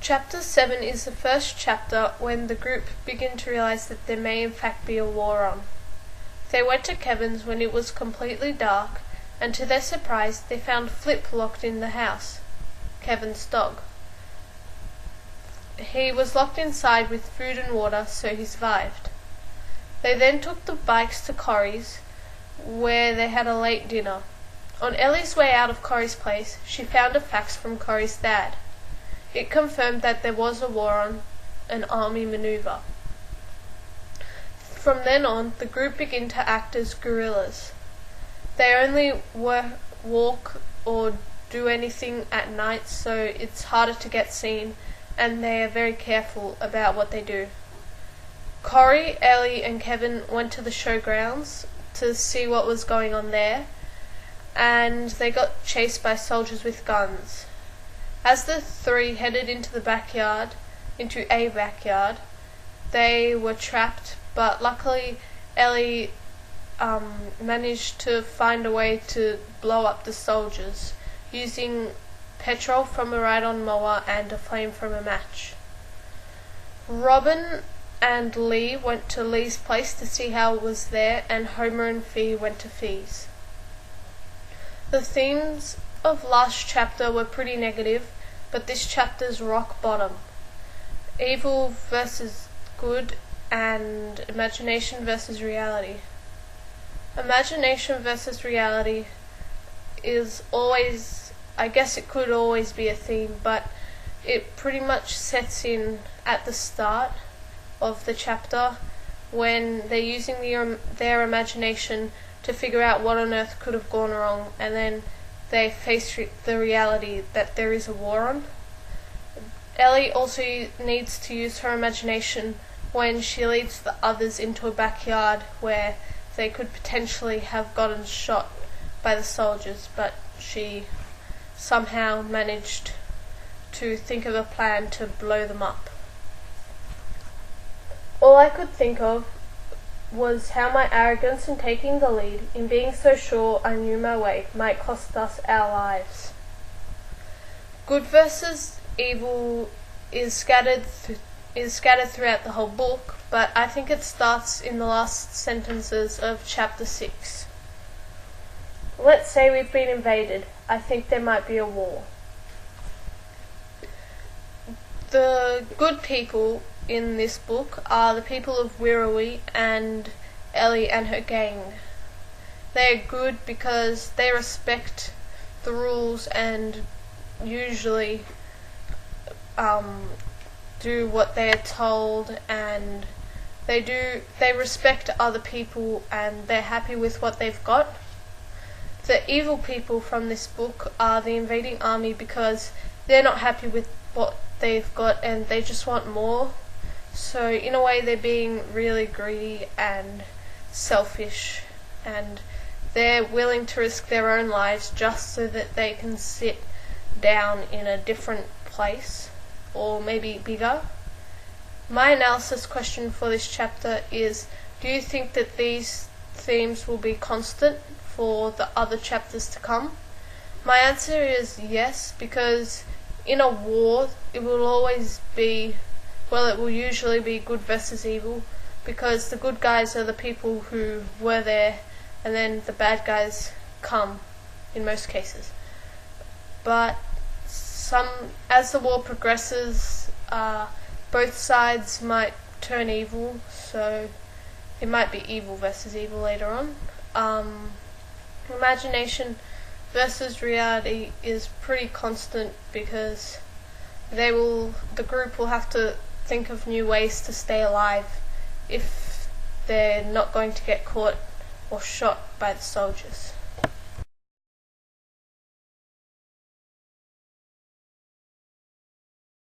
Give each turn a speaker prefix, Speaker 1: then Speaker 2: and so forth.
Speaker 1: Chapter 7 is the first chapter when the group begin to realize that there may in fact be a war on. They went to Kevin's when it was completely dark, and to their surprise they found Flip locked in the house, Kevin's dog. He was locked inside with food and water, so he survived. They then took the bikes to Corrie's, where they had a late dinner. On Ellie's way out of Corrie's place, she found a fax from Corrie's dad. It confirmed that there was a war on, an army manoeuvre. From then on, the group began to act as guerrillas. They only walk or do anything at night, so it's harder to get seen, and they are very careful about what they do. Corrie, Ellie and Kevin went to the showgrounds to see what was going on there, and they got chased by soldiers with guns. As the three headed into a backyard, they were trapped, but luckily Ellie managed to find a way to blow up the soldiers using petrol from a ride-on mower and a flame from a match. Robin and Lee went to Lee's place to see how it was there, and Homer and Fee went to Fee's. The themes of last chapter were pretty negative, but this chapter's rock bottom. Evil versus good and imagination versus reality. Imagination versus reality is always, I guess it could always be a theme, but it pretty much sets in at the start of the chapter when they're using their imagination to figure out what on earth could have gone wrong, and then they face the reality that there is a war on. Ellie also needs to use her imagination when she leads the others into a backyard where they could potentially have gotten shot by the soldiers, but she somehow managed to think of a plan to blow them up. All I could think of was how my arrogance in taking the lead, in being so sure I knew my way, might cost us our lives. Good versus evil is scattered throughout the whole book, but I think it starts in the last sentences of chapter 6. Let's say we've been invaded. I think there might be a war. The good people in this book are the people of Wirrawee and Ellie and her gang. They are good because they respect the rules and usually do what they are told, and they respect other people and they're happy with what they've got. The evil people from this book are the invading army because they're not happy with what they've got and they just want more. So in a way they're being really greedy and selfish, and they're willing to risk their own lives just so that they can sit down in a different place, or maybe bigger. My analysis question for this chapter is, do you think that these themes will be constant for the other chapters to come? My answer is yes, because in a war it will usually be good versus evil, because the good guys are the people who were there and then the bad guys come in most cases. But as the war progresses, both sides might turn evil, so it might be evil versus evil later on. Imagination versus reality is pretty constant because the group will have to think of new ways to stay alive if they're not going to get caught or shot by the soldiers.